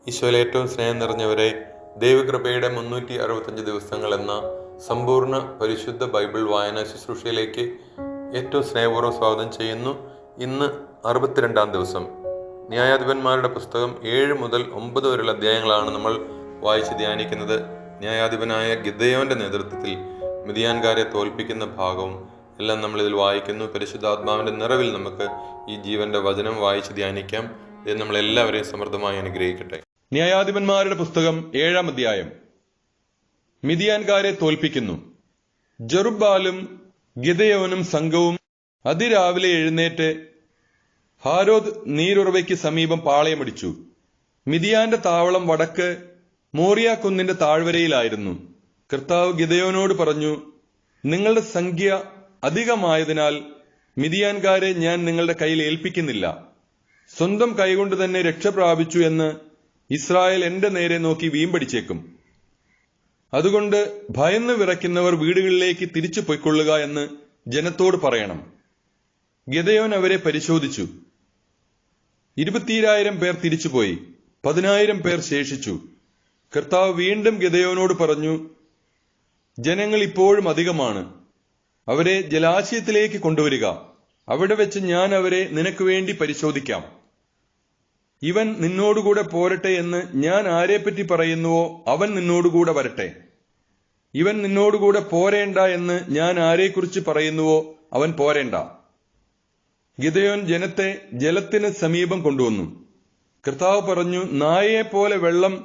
ഈശോയിൽ ഏറ്റവും സ്നേഹം നിറഞ്ഞവരെ, ദൈവകൃപയുടെ 365 ദിവസങ്ങൾ എന്ന സമ്പൂർണ്ണ പരിശുദ്ധ ബൈബിൾ വായനാ ശുശ്രൂഷയിലേക്ക് ഏറ്റവും സ്നേഹപൂർവ്വം സ്വാഗതം ചെയ്യുന്നു. ഇന്ന് 62-ാം ദിവസം. ന്യായാധിപന്മാരുടെ പുസ്തകം 7 മുതൽ 9 വരെയുള്ള അധ്യായങ്ങളാണ് നമ്മൾ വായിച്ച് ധ്യാനിക്കുന്നത്. ന്യായാധിപനായ ഗിദെയോന്റെ നേതൃത്വത്തിൽ മിദ്യാൻകാരെ തോൽപ്പിക്കുന്ന ഭാഗവും എല്ലാം നമ്മളിതിൽ വായിക്കുന്നു. പരിശുദ്ധാത്മാവിന്റെ നിറവിൽ നമുക്ക് ഈ ജീവന്റെ വചനം വായിച്ച് ധ്യാനിക്കാം. ഇത് നമ്മളെല്ലാവരെയും സമൃദ്ധമായി അനുഗ്രഹിക്കട്ടെ. ന്യായാധിപന്മാരുടെ പുസ്തകം 7-ാം അധ്യായം. മിദ്യാൻകാരെ തോൽപ്പിക്കുന്നു. ജെറുബ്ബാലും ഗിദെയോനും സംഘവും അതിരാവിലെ എഴുന്നേറ്റ് ഹാരോദ് നീരുറവയ്ക്ക് സമീപം പാളയമടിച്ചു. മിദ്യാന്റെ താവളം വടക്ക് മോറിയ കുന്നിന്റെ താഴ്വരയിലായിരുന്നു. കർത്താവ് ഗിദെയോനോട് പറഞ്ഞു, നിങ്ങളുടെ സംഖ്യ അധികമായതിനാൽ മിദ്യാൻകാരെ ഞാൻ നിങ്ങളുടെ കയ്യിൽ ഏൽപ്പിക്കുന്നില്ല. സ്വന്തം കൈകൊണ്ട് തന്നെ രക്ഷ പ്രാപിച്ചു എന്ന് ഇസ്രായേൽ എന്റെ നേരെ നോക്കി വീമ്പടിച്ചേക്കും. അതുകൊണ്ട് ഭയന്ന് വിറയ്ക്കുന്നവർ വീടുകളിലേക്ക് തിരിച്ചു പൊയ്ക്കൊള്ളുക എന്ന് ജനത്തോട് പറയണം. ഗിദെയോൻ അവരെ പരിശോധിച്ചു. 20,000 പേർ തിരിച്ചുപോയി, 10,000 പേർ ശേഷിച്ചു. കർത്താവ് വീണ്ടും ഗിദെയോനോട് പറഞ്ഞു, ജനങ്ങൾ ഇപ്പോഴും അധികമാണ്. അവരെ ജലാശയത്തിലേക്ക് കൊണ്ടുവരിക. അവിടെ വെച്ച് ഞാൻ അവരെ നിനക്ക് വേണ്ടി പരിശോധിക്കാം. ഇവൻ നിന്നോടുകൂടെ പോരട്ടെ എന്ന് ഞാൻ ആരെപ്പറ്റി പറയുന്നുവോ അവൻ നിന്നോടുകൂടെ വരട്ടെ. ഇവൻ നിന്നോടുകൂടെ പോരേണ്ട എന്ന് ഞാൻ ആരെക്കുറിച്ച് പറയുന്നുവോ അവൻ പോരേണ്ട. ഗിദെയോൻ ജനത്തെ ജലത്തിന് സമീപം കൊണ്ടുവന്നു. കർത്താവ് പറഞ്ഞു, നായയെപ്പോലെ വെള്ളം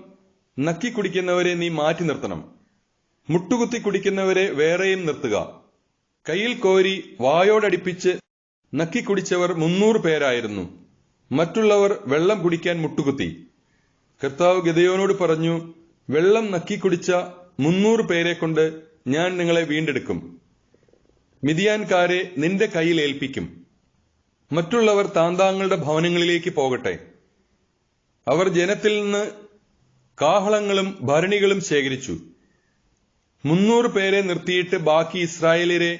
നക്കി കുടിക്കുന്നവരെ നീ മാറ്റി നിർത്തണം. മുട്ടുകുത്തി കുടിക്കുന്നവരെ വേറെയും നിർത്തുക. കയ്യിൽ കോരി വായോടടിപ്പിച്ച് നക്കി കുടിച്ചവർ 300 പേരായിരുന്നു. മറ്റുള്ളവർ വെള്ളം കുടിക്കാൻ മുട്ടുകുത്തി. കർത്താവ് ഗിദെയോനോട് പറഞ്ഞു, വെള്ളം നക്കി കുടിച്ച 300 പേരെ കൊണ്ട് ഞാൻ നിങ്ങളെ വീണ്ടെടുക്കും. മിദ്യാൻകാരെ നിന്റെ കയ്യിൽ ഏൽപ്പിക്കും. മറ്റുള്ളവർ താന്താങ്ങളുടെ ഭവനങ്ങളിലേക്ക് പോകട്ടെ. അവർ ജനത്തിൽ നിന്ന് കാഹളങ്ങളും ഭരണികളും ശേഖരിച്ചു. 300 പേരെ നിർത്തിയിട്ട് ബാക്കി ഇസ്രായേലിയരെ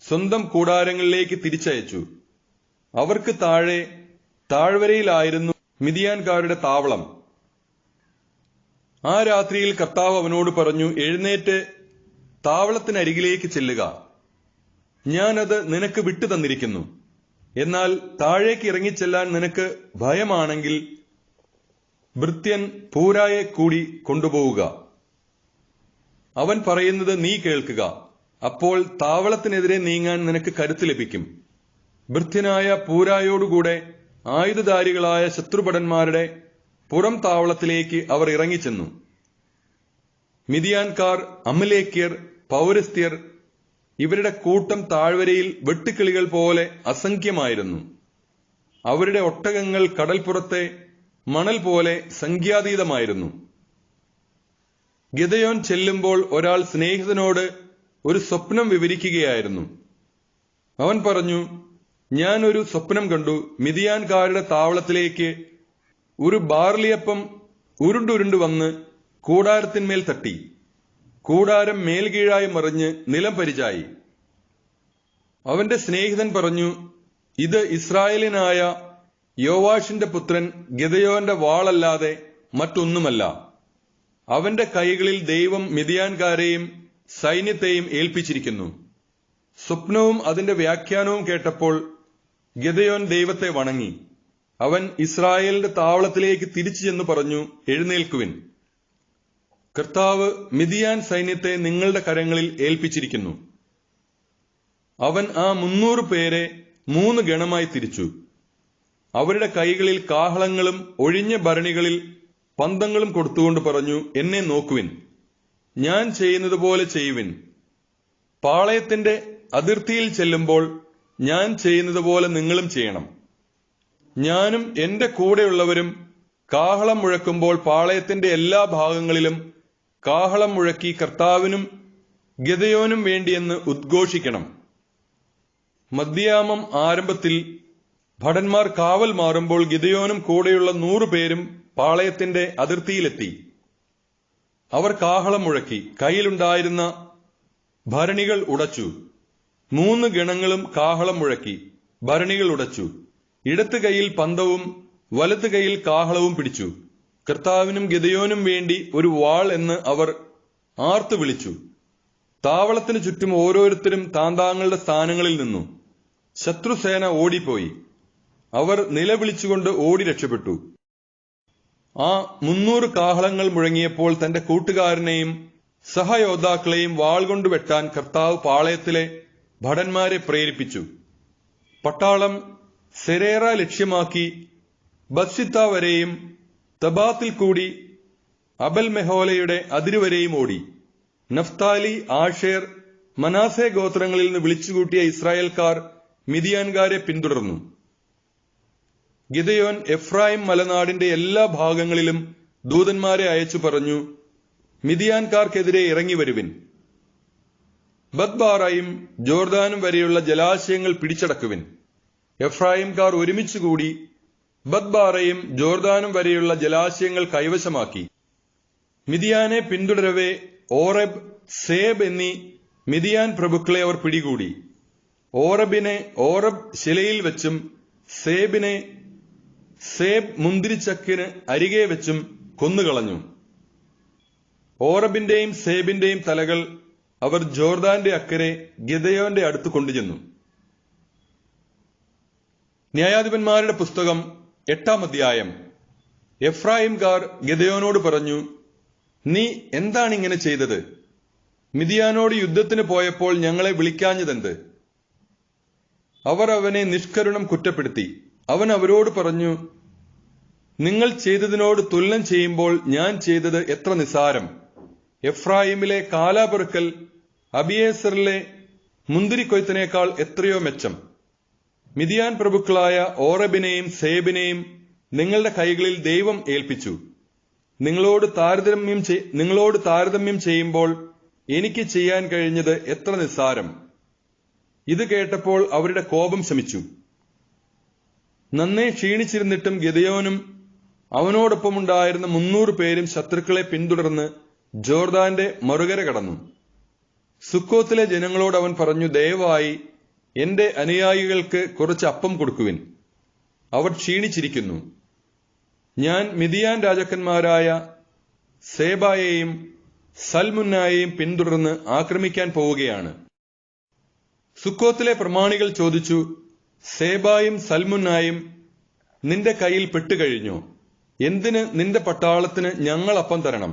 സ്വന്തം കൂടാരങ്ങളിലേക്ക് തിരിച്ചയച്ചു. അവർക്ക് താഴെ താഴ്വരയിലായിരുന്നു മിദ്യാൻകാരുടെ താവളം. ആ രാത്രിയിൽ കർത്താവ് അവനോട് പറഞ്ഞു, എഴുന്നേറ്റ് താവളത്തിനരികിലേക്ക് ചെല്ലുക. ഞാനത് നിനക്ക് വിട്ടു തന്നിരിക്കുന്നു. എന്നാൽ താഴേക്ക് ഇറങ്ങിച്ചെല്ലാൻ നിനക്ക് ഭയമാണെങ്കിൽ ഭൃത്യൻ പൂരായെ കൂടി കൊണ്ടുപോവുക. അവൻ പറയുന്നത് നീ കേൾക്കുക. അപ്പോൾ താവളത്തിനെതിരെ നീങ്ങാൻ നിനക്ക് കരുത്ത് ലഭിക്കും. ഭൃത്യനായ പൂരായോടുകൂടെ ആയുധധാരികളായ ശത്രുഭടന്മാരുടെ പുറം താവളത്തിലേക്ക് അവർ ഇറങ്ങിച്ചെന്നു. മിദ്യാൻകാർ, അമലേക്യർ, പൗരസ്ത്യർ ഇവരുടെ കൂട്ടം താഴ്വരയിൽ വെട്ടുക്കിളികൾ പോലെ അസംഖ്യമായിരുന്നു. അവരുടെ ഒട്ടകങ്ങൾ കടൽപ്പുറത്തെ മണൽ പോലെ സംഖ്യാതീതമായിരുന്നു. ഗിദെയോൻ ചെല്ലുമ്പോൾ ഒരാൾ സ്നേഹിതനോട് ഒരു സ്വപ്നം വിവരിക്കുകയായിരുന്നു. അവൻ പറഞ്ഞു, ഞാൻ ഒരു സ്വപ്നം കണ്ടു. മിദ്യാൻകാരുടെ താവളത്തിലേക്ക് ഒരു ബാർലിയപ്പം ഉരുണ്ടുരുണ്ടു വന്ന് കൂടാരത്തിന്മേൽ തട്ടി. കൂടാരം മേൽകീഴായി മറിഞ്ഞ് നിലം പരിചായി. അവന്റെ സ്നേഹിതൻ പറഞ്ഞു, ഇത് ഇസ്രായേലിനായ യോവാഷിന്റെ പുത്രൻ ഗിദെയോന്റെ വാളല്ലാതെ മറ്റൊന്നുമല്ല. അവന്റെ കൈകളിൽ ദൈവം മിദ്യാൻകാരെയും സൈന്യത്തെയും ഏൽപ്പിച്ചിരിക്കുന്നു. സ്വപ്നവും അതിന്റെ വ്യാഖ്യാനവും കേട്ടപ്പോൾ ഗിദെയോൻ ദൈവത്തെ വണങ്ങി. അവൻ ഇസ്രായേലിന്റെ താവളത്തിലേക്ക് തിരിച്ചു ചെന്ന് പറഞ്ഞു, എഴുന്നേൽക്കുവിൻ. കർത്താവ് മിദ്യാൻ സൈന്യത്തെ നിങ്ങളുടെ കരങ്ങളിൽ ഏൽപ്പിച്ചിരിക്കുന്നു. അവൻ ആ 300 പേരെ 3 ഗണമായി തിരിച്ചു. അവരുടെ കൈകളിൽ കാഹളങ്ങളും ഒഴിഞ്ഞ ഭരണികളിൽ പന്തങ്ങളും കൊടുത്തുകൊണ്ട് പറഞ്ഞു, എന്നെ നോക്കുവിൻ. ഞാൻ ചെയ്യുന്നത് പോലെ ചെയ്യുവിൻ. പാളയത്തിന്റെ അതിർത്തിയിൽ ചെല്ലുമ്പോൾ ഞാൻ ചെയ്യുന്നത് പോലെ നിങ്ങളും ചെയ്യണം. ഞാനും എന്റെ കൂടെയുള്ളവരും കാഹളം മുഴക്കുമ്പോൾ പാളയത്തിന്റെ എല്ലാ ഭാഗങ്ങളിലും കാഹളം മുഴക്കി കർത്താവിനും ഗിദെയോനും വേണ്ടിയെന്ന് ഉദ്ഘോഷിക്കണം. മധ്യാമം ആരംഭത്തിൽ ഭടന്മാർ കാവൽ മാറുമ്പോൾ ഗിദെയോനും കൂടെയുള്ള 100 പേരും പാളയത്തിന്റെ അതിർത്തിയിലെത്തി. അവർ കാഹളം മുഴക്കി. കയ്യിലുണ്ടായിരുന്ന ഭരണികൾ ഉടച്ചു. 3 ഗണങ്ങളും കാഹളം മുഴക്കി ഭരണികൾ ഉടച്ചു. ഇടത്ത് കൈയിൽ പന്തവും വലത്ത് കൈയിൽ കാഹളവും പിടിച്ചു. കർത്താവിനും ഗിദെയോനും വേണ്ടി ഒരു വാൾ എന്ന് അവർ ആർത്തു വിളിച്ചു. താവളത്തിനു ചുറ്റും ഓരോരുത്തരും താന്താങ്ങളുടെ സ്ഥാനങ്ങളിൽ നിന്നു. ശത്രുസേന ഓടിപ്പോയി. അവർ നിലവിളിച്ചുകൊണ്ട് ഓടി രക്ഷപ്പെട്ടു. ആ 300 കാഹളങ്ങൾ മുഴങ്ങിയപ്പോൾ തന്റെ കൂട്ടുകാരനെയും സഹയോദ്ധാക്കളെയും വാൾ കൊണ്ട് വെട്ടാൻ കർത്താവ് പാളയത്തിലെ ഭടന്മാരെ പ്രേരിപ്പിച്ചു. പട്ടാളം സെരേറ ലക്ഷ്യമാക്കി ബത്സിത്ത വരെയും തബാത്തിൽ കൂടി അബൽ മെഹോലയുടെ അതിരുവരെയും ഓടി. നഫ്താലി, ആഷേർ, മനാസെ ഗോത്രങ്ങളിൽ നിന്ന് വിളിച്ചുകൂട്ടിയ ഇസ്രായേൽക്കാർ മിദിയാൻകാരെ പിന്തുടർന്നു. ഗിദെയോൻ എഫ്രായിം മലനാടിന്റെ എല്ലാ ഭാഗങ്ങളിലും ദൂതന്മാരെ അയച്ചു പറഞ്ഞു, മിദിയാൻകാർക്കെതിരെ ഇറങ്ങി വരുവിൻ. ബദ്ബാറയും ജോർദാനും വരെയുള്ള ജലാശയങ്ങൾ പിടിച്ചടക്കുവിൻ. എഫ്രായിംകാർ ഒരുമിച്ചുകൂടി ബദ്ബാറയും ജോർദാനും വരെയുള്ള ജലാശയങ്ങൾ കൈവശമാക്കി. മിദിയാനെ പിന്തുടരവെ ഓറബ്, സേബ് എന്നീ മിദിയാൻ പ്രഭുക്കളെ അവർ പിടികൂടി. ഓറബിനെ ഓറബ് ശിലയിൽ വെച്ചും സേബിനെ സേബ് മുന്തിരിച്ചക്കിന് അരികെ വെച്ചും കൊന്നുകളഞ്ഞു. ഓറബിന്റെയും സേബിന്റെയും തലകൾ അവർ ജോർദാന്റെ അക്കരെ ഗിദെയോന്റെ അടുത്ത് കൊണ്ടുചെന്നു. ന്യായാധിപന്മാരുടെ പുസ്തകം 8-ാം അധ്യായം. എഫ്രായിംകാർ ഗിദെയോനോട് പറഞ്ഞു, നീ എന്താണിങ്ങനെ ചെയ്തത്? മിദിയാനോട് യുദ്ധത്തിന് പോയപ്പോൾ ഞങ്ങളെ വിളിക്കാഞ്ഞതെന്ത്? അവർ അവനെ നിഷ്കരുണം കുറ്റപ്പെടുത്തി. അവൻ അവരോട് പറഞ്ഞു, നിങ്ങൾ ചെയ്തതിനോട് തുലനം ചെയ്യുമ്പോൾ ഞാൻ ചെയ്തത് എത്ര നിസാരം. എഫ്രായിമിലെ കാലാപെറുക്കൽ അബിയേസറിലെ മുന്തിരിക്കൊയ്ത്തിനേക്കാൾ എത്രയോ മെച്ചം. മിദിയാൻ പ്രഭുക്കളായ ഓറബിനെയും സേബിനെയും നിങ്ങളുടെ കൈകളിൽ ദൈവം ഏൽപ്പിച്ചു. നിങ്ങളോട് താരതമ്യം ചെയ്യുമ്പോൾ എനിക്ക് ചെയ്യാൻ കഴിഞ്ഞത് എത്ര നിസ്സാരം. ഇത് കേട്ടപ്പോൾ അവരുടെ കോപം ശമിച്ചു. നന്നേ ക്ഷീണിച്ചിരുന്നിട്ടും ഗിദെയോനും അവനോടൊപ്പമുണ്ടായിരുന്ന 300 പേരും ശത്രുക്കളെ പിന്തുടർന്ന് ജോർദാന്റെ മറുകര കടന്നു. സുക്കോത്തിലെ ജനങ്ങളോട് അവൻ പറഞ്ഞു, ദയവായി എന്റെ അനുയായികൾക്ക് കുറച്ച് അപ്പം കൊടുക്കുവിൻ. അവർ ക്ഷീണിച്ചിരിക്കുന്നു. ഞാൻ മിദിയാൻ രാജാക്കന്മാരായ സേബായെയും സൽമുന്നായെയും പിന്തുടർന്ന് ആക്രമിക്കാൻ പോവുകയാണ്. സുക്കോത്തിലെ പ്രമാണികൾ ചോദിച്ചു, സേബായും സൽമുന്നായും നിന്റെ കയ്യിൽ പെട്ടുകഴിഞ്ഞോ? എന്തിന് നിന്റെ പട്ടാളത്തിന് ഞങ്ങൾ അപ്പം തരണം?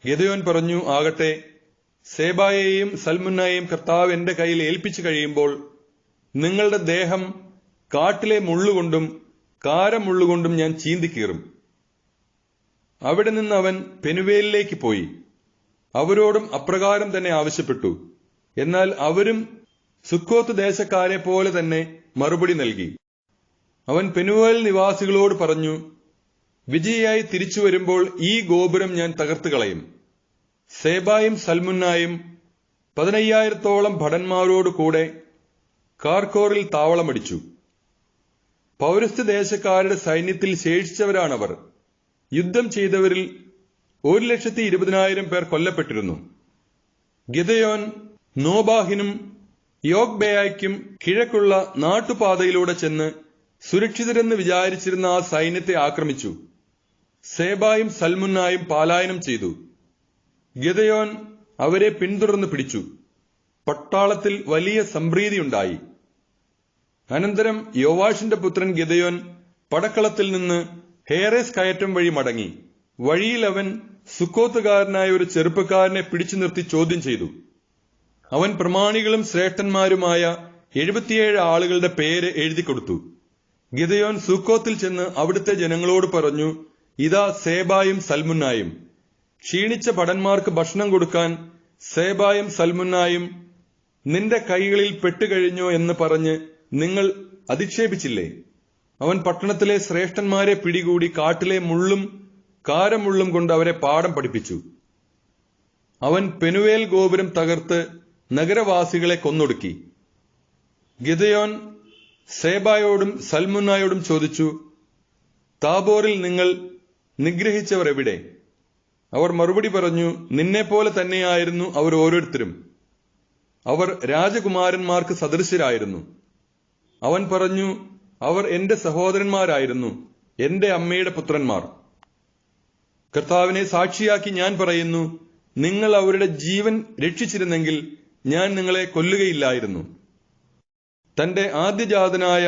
ഗിദെയോൻ പറഞ്ഞു, ആകട്ടെ, സേബായെയും സൽമുന്നായെയും കർത്താവ് എന്റെ കയ്യിൽ ഏൽപ്പിച്ചു കഴിയുമ്പോൾ നിങ്ങളുടെ ദേഹം കാട്ടിലെ മുള്ളുകൊണ്ടും കാരമുള്ളുകൊണ്ടും ഞാൻ ചീന്തിക്കീറും. അവിടെ നിന്ന് അവൻ പെനുവേലിലേക്ക് പോയി. അവരോടും അപ്രകാരം തന്നെ ആവശ്യപ്പെട്ടു. എന്നാൽ അവരും സുക്കോത്ത് ദേശക്കാരെ പോലെ തന്നെ മറുപടി നൽകി. അവൻ പെനുവേൽ നിവാസികളോട് പറഞ്ഞു, വിജയിയായി തിരിച്ചു വരുമ്പോൾ ഈ ഗോപുരം ഞാൻ തകർത്തു കളയും. സേബായും സൽമുന്നായും 15,000-ഓളം ഭടന്മാരോട് കൂടെ കാർക്കോറിൽ താവളമടിച്ചു. പൗരസ്ത്യ ദേശക്കാരുടെ സൈന്യത്തിൽ ശേഷിച്ചവരാണവർ. യുദ്ധം ചെയ്തവരിൽ 1,20,000 പേർ കൊല്ലപ്പെട്ടിരുന്നു. ഗിദെയോൻ നോബാഹിനും യോഗ്ബേയായ്ക്കും കിഴക്കുള്ള നാട്ടുപാതയിലൂടെ ചെന്ന് സുരക്ഷിതരെന്ന് വിചാരിച്ചിരുന്ന ആ സൈന്യത്തെ ആക്രമിച്ചു. സേബായും സൽമുന്നായും പലായനം ചെയ്തു. ഗിദെയോൻ അവരെ പിന്തുടർന്ന് പിടിച്ചു. പട്ടാളത്തിൽ വലിയ സംപ്രീതിയുണ്ടായി. അനന്തരം യോവാഷിന്റെ പുത്രൻ ഗിദെയോൻ പടക്കളത്തിൽ നിന്ന് ഹേറേസ് കയറ്റം വഴി മടങ്ങി. വഴിയിൽ അവൻ സുക്കോത്തുകാരനായ ഒരു ചെറുപ്പക്കാരനെ പിടിച്ചു നിർത്തി ചോദ്യം ചെയ്തു. അവൻ പ്രമാണികളും ശ്രേഷ്ഠന്മാരുമായ 77 ആളുകളുടെ പേര് എഴുതി കൊടുത്തു. ഗിദെയോൻ സുക്കോത്തിൽ ചെന്ന് അവിടുത്തെ ജനങ്ങളോട് പറഞ്ഞു, ഇതാ സേബായും സൽമുന്നായും. ക്ഷീണിച്ച ഭടന്മാർക്ക് ഭക്ഷണം കൊടുക്കാൻ സേബായും സൽമുന്നായും നിന്റെ കൈകളിൽ പെട്ടുകഴിഞ്ഞോ എന്ന് പറഞ്ഞ് നിങ്ങൾ അധിക്ഷേപിച്ചില്ലേ? അവൻ പട്ടണത്തിലെ ശ്രേഷ്ഠന്മാരെ പിടികൂടി കാട്ടിലെ മുള്ളും കാരമുള്ളും കൊണ്ട് അവരെ പാഠം പഠിപ്പിച്ചു. അവൻ പെനുവേൽ ഗോപുരം തകർത്ത് നഗരവാസികളെ കൊന്നൊടുക്കി. ഗിദെയോൻ സേബായോടും സൽമുന്നായോടും ചോദിച്ചു, താബോറിൽ നിങ്ങൾ നിഗ്രഹിച്ചവർ എവിടെ? അവർ മറുപടി പറഞ്ഞു, നിന്നെപ്പോലെ തന്നെയായിരുന്നു അവർ ഓരോരുത്തരും. അവർ രാജകുമാരന്മാർക്ക് സദൃശരായിരുന്നു. അവൻ പറഞ്ഞു, അവർ എന്റെ സഹോദരന്മാരായിരുന്നു, എന്റെ അമ്മയുടെ പുത്രന്മാർ. കർത്താവിനെ സാക്ഷിയാക്കി ഞാൻ പറയുന്നു, നിങ്ങൾ അവരുടെ ജീവൻ രക്ഷിച്ചിരുന്നെങ്കിൽ ഞാൻ നിങ്ങളെ കൊല്ലുകയില്ലായിരുന്നു. തന്റെ ആദ്യജാതനായ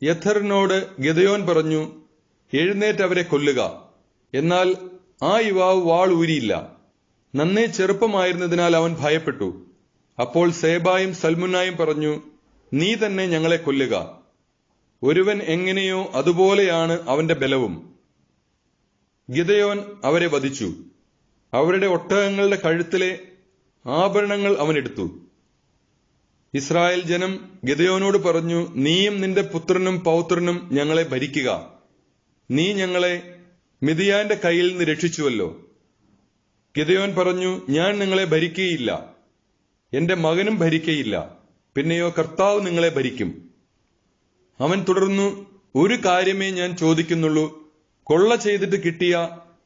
യഥറിനോട് ഗിദെയോൻ പറഞ്ഞു, എഴുന്നേറ്റ് അവരെ കൊല്ലുക. എന്നാൽ ആ യുവാവ് വാൾ ഊരിയില്ല. നന്നേ ചെറുപ്പമായിരുന്നതിനാൽ അവൻ ഭയപ്പെട്ടു. അപ്പോൾ സേബായും സൽമുന്നായും പറഞ്ഞു, നീ തന്നെ ഞങ്ങളെ കൊല്ലുക. ഒരുവൻ എങ്ങനെയോ അതുപോലെയാണ് അവന്റെ ബലവും. ഗിദെയോൻ അവരെ വധിച്ചു. അവരുടെ ഒട്ടകങ്ങളുടെ കഴുത്തിലെ ആഭരണങ്ങൾ അവൻ എടുത്തു. ഇസ്രായേൽ ജനം ഗിദെയോനോട് പറഞ്ഞു, നീയും നിന്റെ പുത്രനും പൗത്രനും ഞങ്ങളെ ഭരിക്കുക. നീ ഞങ്ങളെ മിദിയാന്റെ കയ്യിൽ നിന്ന് രക്ഷിച്ചുവല്ലോ. ഗിദെയോൻ പറഞ്ഞു, ഞാൻ നിങ്ങളെ ഭരിക്കുകയില്ല, എന്റെ മകനും ഭരിക്കയില്ല, പിന്നെയോ കർത്താവ് നിങ്ങളെ ഭരിക്കും. അവൻ തുടർന്നു, ഒരു കാര്യമേ ഞാൻ ചോദിക്കുന്നുള്ളൂ, കൊള്ള ചെയ്തിട്ട് കിട്ടിയ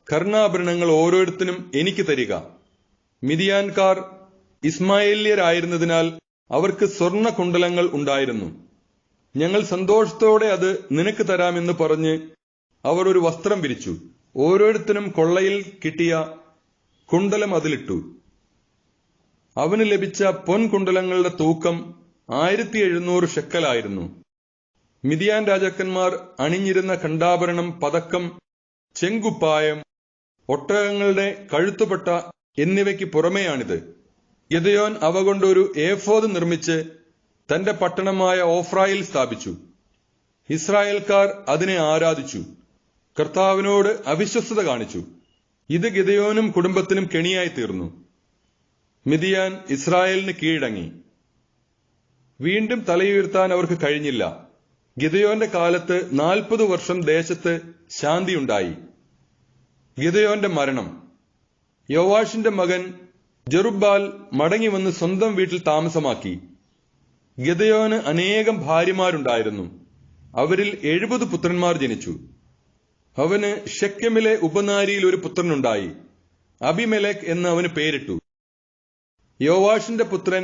കർണാഭരണങ്ങൾ ഓരോരുത്തരും എനിക്ക് തരിക. മിദിയാൻകാർ ഇസ്മായേല്യരായിരുന്നതിനാൽ അവർക്ക് സ്വർണ്ണ കുണ്ടലങ്ങൾ ഉണ്ടായിരുന്നു. ഞങ്ങൾ സന്തോഷത്തോടെ അത് നിനക്ക് തരാമെന്ന് പറഞ്ഞ് അവർ ഒരു വസ്ത്രം വിരിച്ചു. ഓരോരുത്തരും കൊള്ളയിൽ കിട്ടിയ കുണ്ടലം അതിലിട്ടു. അവന് ലഭിച്ച പൊൻകുണ്ടലങ്ങളുടെ തൂക്കം 1700 ഷെക്കലായിരുന്നു. മിദിയാൻ രാജാക്കന്മാർ അണിഞ്ഞിരുന്ന ഖണ്ഡാഭരണം, പതക്കം, ചെങ്കുപ്പായം, ഒട്ടകങ്ങളുടെ കഴുത്തുപട്ട എന്നിവയ്ക്ക് പുറമെയാണിത്. ഗിദെയോൻ അവ കൊണ്ടൊരു ഏഫോദ് നിർമ്മിച്ച് തന്റെ പട്ടണമായ ഓഫ്രായിൽ സ്ഥാപിച്ചു. ഇസ്രായേൽക്കാർ അതിനെ ആരാധിച്ചു, കർത്താവിനോട് അവിശ്വസ്തത കാണിച്ചു. ഇത് ഗിദെയോനും കുടുംബത്തിനും കെണിയായി തീർന്നു. മിദിയാൻ ഇസ്രായേലിന് കീഴടങ്ങി. വീണ്ടും തലയുയർത്താൻ അവർക്ക് കഴിഞ്ഞില്ല. ഗിദെയോന്റെ കാലത്ത് 40 വർഷം ദേശത്ത് ശാന്തിയുണ്ടായി. ഗിദെയോന്റെ മരണം. യോവാഷിന്റെ മകൻ ജെറുബ്ബാൽ മടങ്ങിവന്ന് സ്വന്തം വീട്ടിൽ താമസമാക്കി. ഗിദെയോന് അനേകം ഭാര്യമാരുണ്ടായിരുന്നു. അവരിൽ 70 പുത്രന്മാർ ജനിച്ചു. അവന് ഷെക്കെമിലെ ഉപനാരിയിൽ ഒരു പുത്രനുണ്ടായി. അബിമെലെക്ക് എന്ന് അവന് പേരിട്ടു. യോവാഷിന്റെ പുത്രൻ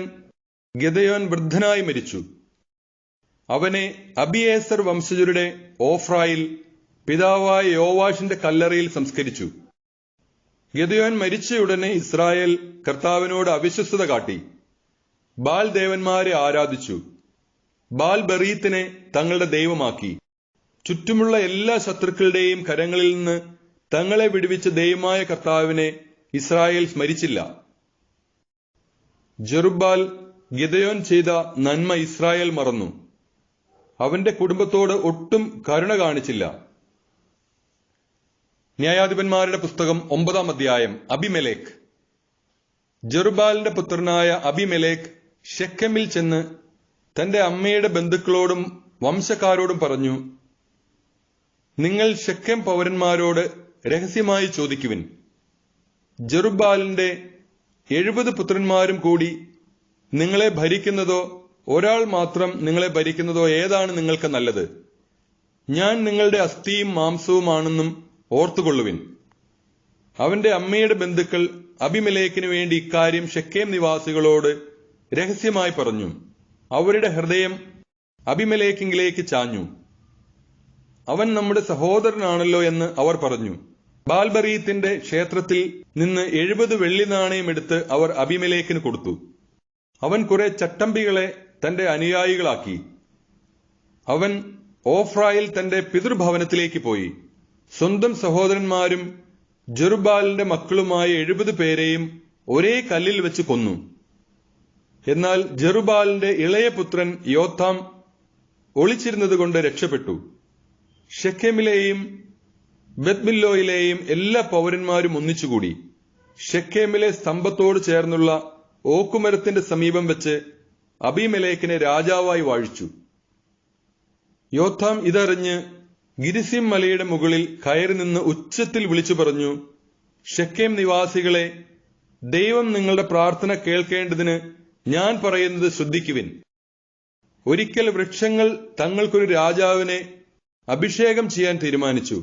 ഗിദെയോൻ വൃദ്ധനായി മരിച്ചു. അവനെ അബിയേസർ വംശജരുടെ ഓഫ്രായിൽ പിതാവായ യോവാഷിന്റെ കല്ലറയിൽ സംസ്കരിച്ചു. ഗിദെയോൻ മരിച്ചയുടനെ ഇസ്രായേൽ കർത്താവിനോട് അവിശ്വസ്തത കാട്ടി. ബാൽ ദേവന്മാരെ ആരാധിച്ചു. ബാൽ ബെറീത്തിനെ തങ്ങളുടെ ദൈവമാക്കി. ചുറ്റുമുള്ള എല്ലാ ശത്രുക്കളുടെയും കരങ്ങളിൽ നിന്ന് തങ്ങളെ വിടുവിച്ച ദൈവമായ കർത്താവിനെ ഇസ്രായേൽ സ്മരിച്ചില്ല. ജെറുബ്ബാൽ ഗിദെയോൻ ചെയ്ത നന്മ ഇസ്രായേൽ മറന്നു. അവന്റെ കുടുംബത്തോട് ഒട്ടും കരുണ കാണിച്ചില്ല. ന്യായാധിപന്മാരുടെ പുസ്തകം 9-ാം അധ്യായം. അബിമെലേക്ക്. ജെറുബ്ബാലിന്റെ പുത്രനായ അബിമെലേക്ക് ഷെക്കെമിൽ ചെന്ന് തന്റെ അമ്മയുടെ ബന്ധുക്കളോടും വംശക്കാരോടും പറഞ്ഞു, നിങ്ങൾ ഷെക്കെം പൗരന്മാരോട് രഹസ്യമായി ചോദിക്കുവിൻ. ജെറുബ്ബാലിന്റെ 70 പുത്രന്മാരും കൂടി നിങ്ങളെ ഭരിക്കുന്നതോ ഒരാൾ മാത്രം നിങ്ങളെ ഭരിക്കുന്നതോ ഏതാണ് നിങ്ങൾക്ക് നല്ലത്? ഞാൻ നിങ്ങളുടെ അസ്ഥിയും മാംസവുമാണെന്നും ഓർത്തുകൊള്ളുവിൻ. അവന്റെ അമ്മയുടെ ബന്ധുക്കൾ അബിമെലേക്കിനു വേണ്ടി ഇക്കാര്യം ഷെക്കേം നിവാസികളോട് രഹസ്യമായി പറഞ്ഞു. അവരുടെ ഹൃദയം അബിമെലേക്കിലേക്ക് ചാഞ്ഞു. അവൻ നമ്മുടെ സഹോദരനാണല്ലോ എന്ന് അവർ പറഞ്ഞു. ബാൽബറീത്തിന്റെ ക്ഷേത്രത്തിൽ നിന്ന് 70 വെള്ളി നാണയം എടുത്ത് അവർ അബിമെലേക്കിന് കൊടുത്തു. അവൻ കുറെ ചട്ടമ്പികളെ തന്റെ അനുയായികളാക്കി. അവൻ ഓഫ്രായിൽ തന്റെ പിതൃഭവനത്തിലേക്ക് പോയി. സ്വന്തം സഹോദരന്മാരും ജെറുബ്ബാലിന്റെ മക്കളുമായ 70 പേരെയും ഒരേ കല്ലിൽ വെച്ച് കൊന്നു. എന്നാൽ ജെറുബ്ബാലിന്റെ ഇളയ പുത്രൻ യോഥാം ഒളിച്ചിരുന്നതുകൊണ്ട് രക്ഷപ്പെട്ടു. ഷെക്കെമിലെയും ബെത്മില്ലോയിലെയും എല്ലാ പൗരന്മാരും ഒന്നിച്ചുകൂടി ഷെക്കേമിലെ സ്തംഭത്തോട് ചേർന്നുള്ള ഓക്കുമരത്തിന്റെ സമീപം വെച്ച് അബീമെലേക്കിനെ രാജാവായി വാഴിച്ചു. യോഥാം ഇതറിഞ്ഞ് ഗിരിസിം മലയുടെ മുകളിൽ കയറി നിന്ന് ഉച്ചത്തിൽ വിളിച്ചു പറഞ്ഞു, ഷെക്കേം നിവാസികളെ, ദൈവം നിങ്ങളുടെ പ്രാർത്ഥന കേൾക്കേണ്ടതിന് ഞാൻ പറയുന്നത് ശ്രദ്ധിക്കുവിൻ. ഒരിക്കൽ വൃക്ഷങ്ങൾ തങ്ങൾക്കൊരു രാജാവിനെ അഭിഷേകം ചെയ്യാൻ തീരുമാനിച്ചു.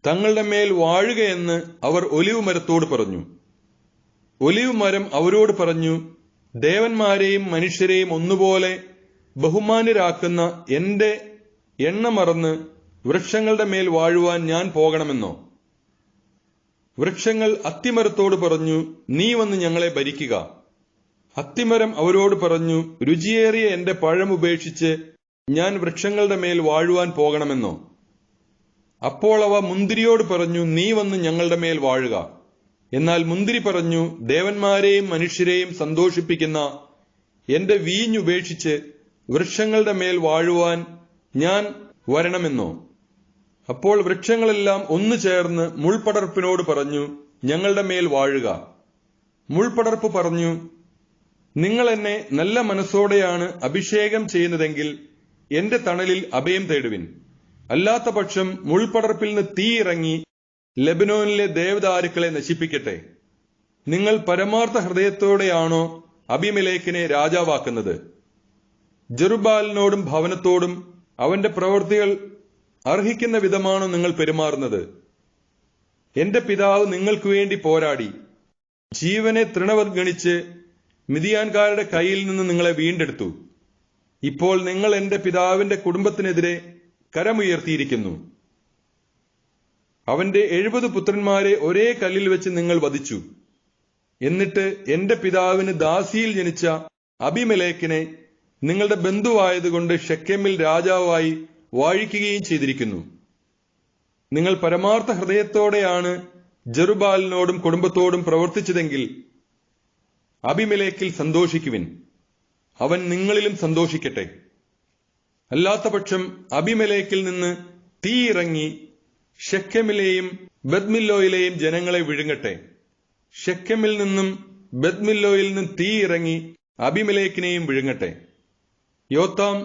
തങ്ങളുടെ മേൽ വാഴുകയെന്ന് അവർ ഒലിവ് മരത്തോട് പറഞ്ഞു. ഒലിവ് മരം അവരോട് പറഞ്ഞു, ദേവന്മാരെയും മനുഷ്യരെയും ഒന്നുപോലെ ബഹുമാന്യരാക്കുന്ന എന്റെ എണ്ണ മറന്ന് വൃക്ഷങ്ങളുടെ മേൽ വാഴുവാൻ ഞാൻ പോകണമെന്നോ? വൃക്ഷങ്ങൾ അത്തിമരത്തോട് പറഞ്ഞു, നീ വന്ന് ഞങ്ങളെ ഭരിക്കുക. അത്തിമരം അവരോട് പറഞ്ഞു, രുചിയേറിയ എന്റെ പഴം ഉപേക്ഷിച്ച് ഞാൻ വൃക്ഷങ്ങളുടെ മേൽ വാഴുവാൻ പോകണമെന്നോ? അപ്പോൾ അവ മുന്തിരിയോട് പറഞ്ഞു, നീ വന്ന് ഞങ്ങളുടെ മേൽ വാഴുക. എന്നാൽ മുന്തിരി പറഞ്ഞു, ദേവന്മാരെയും മനുഷ്യരെയും സന്തോഷിപ്പിക്കുന്ന എന്റെ വീഞ്ഞുപേക്ഷിച്ച് വൃക്ഷങ്ങളുടെ മേൽ വാഴുവാൻ ഞാൻ വരണമെന്നോ? അപ്പോൾ വൃക്ഷങ്ങളെല്ലാം ഒന്നു ചേർന്ന് മുൾപടർപ്പിനോട് പറഞ്ഞു, ഞങ്ങളുടെ മേൽ വാഴുക. മുൾപടർപ്പ് പറഞ്ഞു, നിങ്ങൾ എന്നെ നല്ല മനസ്സോടെയാണ് അഭിഷേകം ചെയ്യുന്നതെങ്കിൽ എന്റെ തണലിൽ അഭയം തേടുവിൻ. അല്ലാത്ത പക്ഷം മുൾപടർപ്പിൽ നിന്ന് തീ ഇറങ്ങി ലെബനോനിലെ ദേവദാരുക്കളെ നശിപ്പിക്കട്ടെ. നിങ്ങൾ പരമാർത്ഥ ഹൃദയത്തോടെയാണോ അബീമേലെക്കിനെ രാജാവാക്കുന്നത്? ജെറുബ്ബാലിനോടും ഭവനത്തോടും അവന്റെ പ്രവൃത്തികൾ അർഹിക്കുന്ന വിധമാണോ നിങ്ങൾ പെരുമാറുന്നത്? എന്റെ പിതാവ് നിങ്ങൾക്ക് വേണ്ടി പോരാടി ജീവനെ തൃണവത്ഗണിച്ച് മിദിയാൻകാരുടെ കയ്യിൽ നിന്ന് നിങ്ങളെ വീണ്ടെടുത്തു. ഇപ്പോൾ നിങ്ങൾ എന്റെ പിതാവിന്റെ കുടുംബത്തിനെതിരെ കരമുയർത്തിയിരിക്കുന്നു. അവന്റെ 70 പുത്രന്മാരെ ഒരേ കല്ലിൽ വെച്ച് നിങ്ങൾ വധിച്ചു. എന്നിട്ട് എന്റെ പിതാവിന് ദാസിയിൽ ജനിച്ച അബീമേലെക്കിനെ നിങ്ങളുടെ ബന്ധുവായതുകൊണ്ട് ഷെക്കെമിൽ രാജാവായി വാഴിക്കുകയും ചെയ്തിരിക്കുന്നു. നിങ്ങൾ പരമാർത്ഥ ഹൃദയത്തോടെയാണ് ജെറുബ്ബാലിനോടും കുടുംബത്തോടും പ്രവർത്തിച്ചതെങ്കിൽ അബീമേലെക്കിൽ സന്തോഷിക്കുവിൻ, അവൻ നിങ്ങളിലും സന്തോഷിക്കട്ടെ. അല്ലാത്തപക്ഷം അബീമേലെക്കിൽ നിന്ന് തീ ഇറങ്ങി ഷെക്കെമിലെയും ബെത്മില്ലോയിലെയും ജനങ്ങളെ വിഴുങ്ങട്ടെ. ഷെക്കെമിൽ നിന്നും ബെത്മില്ലോയിൽ നിന്നും തീ ഇറങ്ങി അബീമേലെക്കിനെയും വിഴുങ്ങട്ടെ. യോത്താം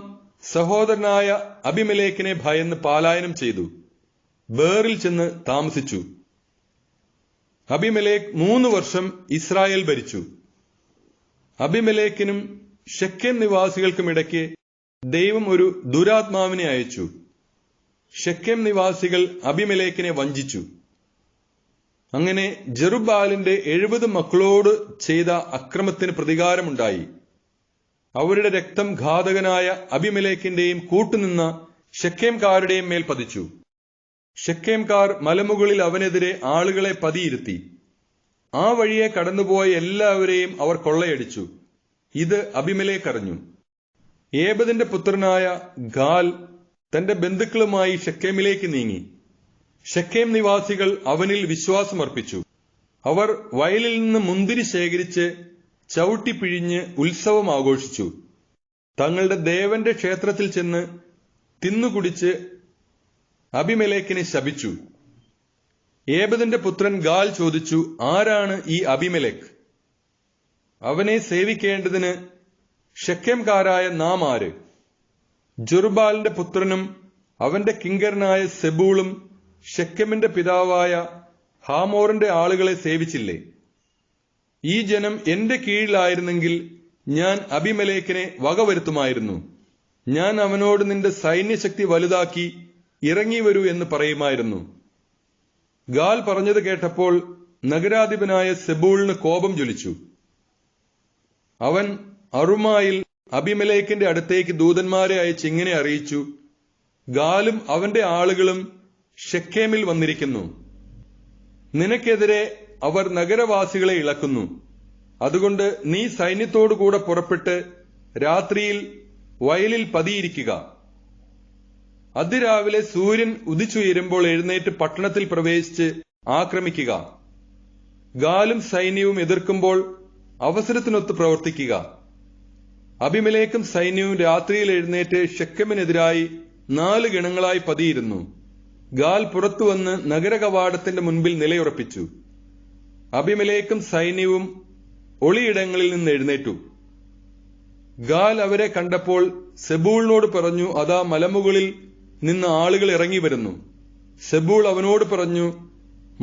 സഹോദരനായ അബീമേലെക്കിനെ ഭയന്ന് പലായനം ചെയ്തു ബേറിൽ ചെന്ന് താമസിച്ചു. അബീമേലെക്ക് 3 വർഷം ഇസ്രായേൽ ഭരിച്ചു. അബീമേലെക്കിനും ഷെക്കെം നിവാസികൾക്കുമിടയ്ക്ക് ദൈവം ഒരു ദുരാത്മാവിനെ അയച്ചു. ഷെക്കെം നിവാസികൾ അബീമേലെക്കിനെ വഞ്ചിച്ചു. അങ്ങനെ ജെറുബ്ബാലിന്റെ 70 മക്കളോട് ചെയ്ത അക്രമത്തിന് പ്രതികാരമുണ്ടായി. അവരുടെ രക്തം ഘാതകനായ അബീമേലെക്കിന്റെയും കൂട്ടുനിന്ന ഷെക്കെംകാരുടെയും മേൽ പതിച്ചു. ഷെക്കെംകാർ മലമുകളിൽ അവനെതിരെ ആളുകളെ പതിയിരുത്തി. ആ വഴിയെ കടന്നുപോയ എല്ലാവരെയും അവർ കൊള്ളയടിച്ചു. ഇത് അബീമേലെക്ക് അറിഞ്ഞു. ഏബദിന്റെ പുത്രനായ ഗാൽ തന്റെ ബന്ധുക്കളുമായി ഷെക്കെമിലേക്ക് നീങ്ങി. ഷെക്കെം നിവാസികൾ അവനിൽ വിശ്വാസമർപ്പിച്ചു. അവർ വയലിൽ നിന്ന് മുന്തിരി ശേഖരിച്ച് ചവിട്ടിപ്പിഴിഞ്ഞ് ഉത്സവം ആഘോഷിച്ചു. തങ്ങളുടെ ദേവന്റെ ക്ഷേത്രത്തിൽ ചെന്ന് തിന്നുകുടിച്ച് അബീമേലെക്കിനെ ശപിച്ചു. ഏബദിന്റെ പുത്രൻ ഗാൽ ചോദിച്ചു, ആരാണ് ഈ അബീമേലെക്ക്? അവനെ സേവിക്കേണ്ടതിന് ഷെക്കെംകാരായ നാം ആര്? ജെറുബ്ബാലിന്റെ പുത്രനും അവന്റെ കിങ്കരനായ സെബൂളും ഷെക്കെമിന്റെ പിതാവായ ഹാമോറിന്റെ ആളുകളെ സേവിച്ചില്ലേ? ഈ ജനം എന്റെ കീഴിലായിരുന്നെങ്കിൽ ഞാൻ അബീമേലെക്കിനെ വകവരുത്തുമായിരുന്നു. ഞാൻ അവനോട് നിന്റെ സൈന്യശക്തി വലുതാക്കി ഇറങ്ങി വരൂ എന്ന് പറയുമായിരുന്നു. ഗാൽ പറഞ്ഞത് കേട്ടപ്പോൾ നഗരാധിപനായ സെബൂളിന് കോപം ജ്വലിച്ചു. അവൻ അറുമായിൽ അബീമേലെക്കിന്റെ അടുത്തേക്ക് ദൂതന്മാരെ അയച്ച് ഇങ്ങനെ അറിയിച്ചു, ഗാലും അവന്റെ ആളുകളും ഷെക്കേമിൽ വന്നിരിക്കുന്നു. നിനക്കെതിരെ അവർ നഗരവാസികളെ ഇളക്കുന്നു. അതുകൊണ്ട് നീ സൈന്യത്തോടുകൂടെ പുറപ്പെട്ട് രാത്രിയിൽ വയലിൽ പതിയിരിക്കുക. അതിരാവിലെ സൂര്യൻ ഉദിച്ചുയരുമ്പോൾ എഴുന്നേറ്റ് പട്ടണത്തിൽ പ്രവേശിച്ച് ആക്രമിക്കുക. ഗാലും സൈന്യവും എതിർക്കുമ്പോൾ അവസരത്തിനൊത്ത് പ്രവർത്തിക്കുക. അബീമേലെക്കും സൈന്യവും രാത്രിയിൽ എഴുന്നേറ്റ് ഷെക്കെമിനെതിരായി 4 ഗണങ്ങളായി പതിയിരുന്നു. ഗാൽ പുറത്തുവന്ന് നഗരകവാടത്തിന്റെ മുൻപിൽ നിലയുറപ്പിച്ചു. അബീമേലെക്കും സൈന്യവും ഒളിയിടങ്ങളിൽ നിന്ന് എഴുന്നേറ്റു. ഗാൽ അവരെ കണ്ടപ്പോൾ സെബൂളിനോട് പറഞ്ഞു, അതാ മലമുകളിൽ നിന്ന് ആളുകൾ ഇറങ്ങി വരുന്നു. സെബൂൾ അവനോട് പറഞ്ഞു,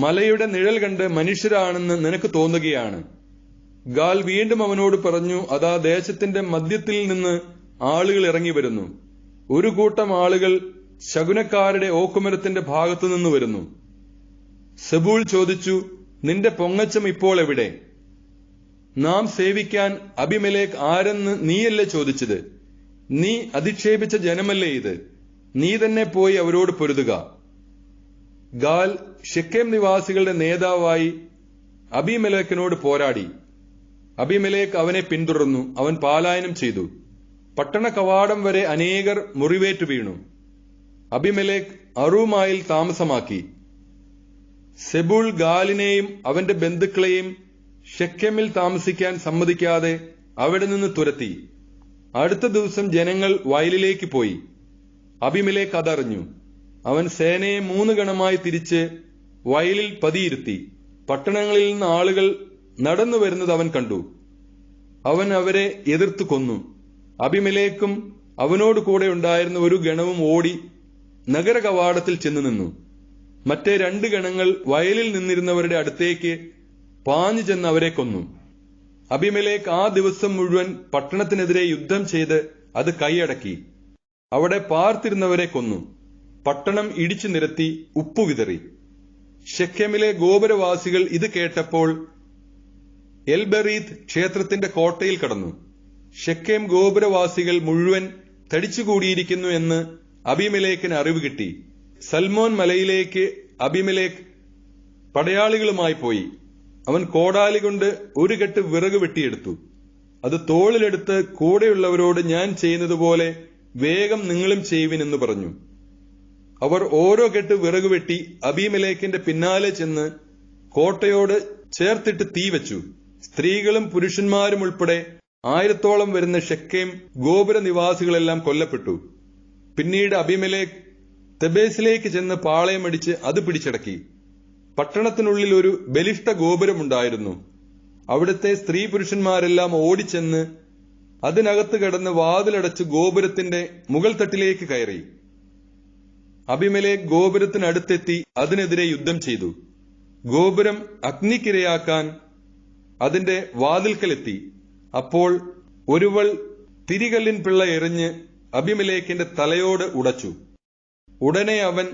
മലയുടെ നിഴൽ കണ്ട് മനുഷ്യരാണെന്ന് നിനക്ക് തോന്നുകയാണ്. ഗാൽ വീണ്ടും അവനോട് പറഞ്ഞു, അതാ ദേശത്തിന്റെ മധ്യത്തിൽ നിന്ന് ആളുകൾ ഇറങ്ങി വരുന്നു. ഒരു കൂട്ടം ആളുകൾ ശകുനക്കാരുടെ ഓക്കുമരത്തിന്റെ ഭാഗത്തുനിന്ന് വരുന്നു. സെബൂൾ ചോദിച്ചു, നിന്റെ പൊങ്ങച്ചം ഇപ്പോൾ എവിടെ? നാം സേവിക്കാൻ അബീമേലെക്ക് ആരെന്ന് നീയല്ലേ ചോദിച്ചത്? നീ അധിക്ഷേപിച്ച ജനമല്ലേ ഇത്? നീ തന്നെ പോയി അവരോട് പൊരുതുക. ഗാൽ ഷെക്കേം നിവാസികളുടെ നേതാവായി അബീമേലെക്കിനോട് പോരാടി. അബീമേലെക്ക് അവനെ പിന്തുടർന്നു. അവൻ പലായനം ചെയ്തു. പട്ടണ കവാടം വരെ അനേകർ മുറിവേറ്റു വീണു. അബീമേലെക്ക് അറൂമായിൽ താമസമാക്കി. സെബൂൾ ഗാലിനെയും അവന്റെ ബന്ധുക്കളെയും ഷെക്കേമിൽ താമസിക്കാൻ സമ്മതിക്കാതെ അവിടെ നിന്ന് തുരത്തി. അടുത്ത ദിവസം ജനങ്ങൾ വയലിലേക്ക് പോയി. അബീമേലെക്ക് അതറിഞ്ഞു. അവൻ സേനയെ 3 ഗണമായി തിരിച്ച് വയലിൽ പതിയിരുത്തി. പട്ടണങ്ങളിൽ നിന്ന് ആളുകൾ നടന്നു വരുന്നത് അവൻ കണ്ടു. അവൻ അവരെ എതിർത്തു കൊന്നു. അബീമേലെക്കും അവനോട് കൂടെ ഉണ്ടായിരുന്ന ഒരു ഗണവും ഓടി നഗര കവാടത്തിൽ ചെന്നു നിന്നു. മറ്റേ 2 ഗണങ്ങൾ വയലിൽ നിന്നിരുന്നവരുടെ അടുത്തേക്ക് പാഞ്ഞു ചെന്ന് അവരെ കൊന്നു. അബീമേലെക്ക് ആ ദിവസം മുഴുവൻ പട്ടണത്തിനെതിരെ യുദ്ധം ചെയ്ത് അത് കൈയടക്കി. അവിടെ പാർത്തിരുന്നവരെ കൊന്നു. പട്ടണം ഇടിച്ചു നിരത്തി ഉപ്പുവിതറി. ഷെക്കേമിലെ ഗോപുരവാസികൾ ഇത് കേട്ടപ്പോൾ എൽബെറീത്ത് ക്ഷേത്രത്തിന്റെ കോട്ടയിൽ കടന്നു. ഷെക്കേം ഗോപുരവാസികൾ മുഴുവൻ തടിച്ചുകൂടിയിരിക്കുന്നു എന്ന് അബീമേലെക്കിന് അറിവ് കിട്ടി. സൽമോൻ മലയിലേക്ക് അബീമേലെക്ക് പടയാളികളുമായി പോയി. അവൻ കോടാലി കൊണ്ട് ഒരു കെട്ട് വിറക് വെട്ടിയെടുത്തു. അത് തോളിലെടുത്ത് കൂടെയുള്ളവരോട് ഞാൻ ചെയ്യുന്നത് പോലെ വേഗം നിങ്ങളും ചെയ്യുവിൻ എന്ന് പറഞ്ഞു. അവർ ഓരോ കെട്ട് വിറക് വെട്ടി അബീമേലെക്കിന്റെ പിന്നാലെ ചെന്ന് കോട്ടയോട് ചേർത്തിട്ട് തീ വെച്ചു. സ്ത്രീകളും പുരുഷന്മാരും ഉൾപ്പെടെ 1000-ഓളം വരുന്ന ഷെക്കേം ഗോപുര നിവാസികളെല്ലാം കൊല്ലപ്പെട്ടു. പിന്നീട് അബീമേലെക്ക് തെബേസിലേക്ക് ചെന്ന് പാളയമടിച്ച് അത് പിടിച്ചടക്കി. പട്ടണത്തിനുള്ളിൽ ഒരു ബലിഷ്ഠ ഗോപുരമുണ്ടായിരുന്നു. അവിടുത്തെ സ്ത്രീ പുരുഷന്മാരെല്ലാം ഓടിച്ചെന്ന് അതിനകത്ത് കടന്ന് വാതിലടച്ച് ഗോപുരത്തിന്റെ മുകൾ തട്ടിലേക്ക് കയറി. അബീമേലെക്ക് ഗോപുരത്തിനടുത്തെത്തി അതിനെതിരെ യുദ്ധം ചെയ്തു. ഗോപുരം അഗ്നിക്കിരയാക്കാൻ അതിന്റെ വാതിൽക്കലെത്തി. അപ്പോൾ ഒരുവൾ തിരികല്ലിൻ പിള്ള എറിഞ്ഞ് അബീമേലെക്കിന്റെ തലയോട് ഉടച്ചു. ഉടനെ അവൻ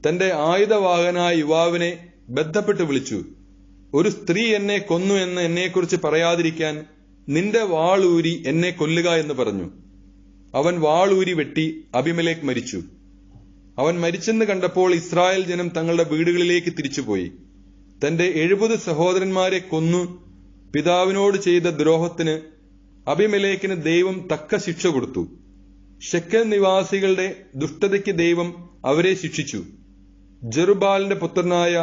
തന്റെ ആയുധവാഹനായ യുവാവിനെ ബന്ധപ്പെട്ട് വിളിച്ചു. ഒരു സ്ത്രീ എന്നെ കൊന്നു എന്ന് എന്നെക്കുറിച്ച് പറയാതിരിക്കാൻ നിന്റെ വാളൂരി എന്നെ കൊല്ലുക എന്ന് പറഞ്ഞു. അവൻ വാളൂരി വെട്ടി അബീമേലെക്ക് മരിച്ചു. അവൻ മരിച്ചെന്ന് കണ്ടപ്പോൾ ഇസ്രായേൽ ജനം തങ്ങളുടെ വീടുകളിലേക്ക് തിരിച്ചുപോയി. തന്റെ 70 സഹോദരന്മാരെ കൊന്നു പിതാവിനോട് ചെയ്ത ദ്രോഹത്തിന് അബീമേലെക്കിന് ദൈവം തക്ക ശിക്ഷ കൊടുത്തു. ഷെക്കേം നിവാസികളുടെ ദുഷ്ടതയ്ക്ക് ദൈവം അവരെ ശിക്ഷിച്ചു. ജെറുബ്ബാലിന്റെ പുത്രനായ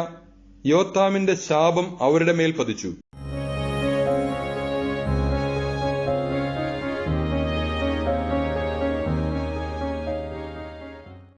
യോത്താമിന്റെ ശാപം അവരുടെ മേൽ പതിച്ചു.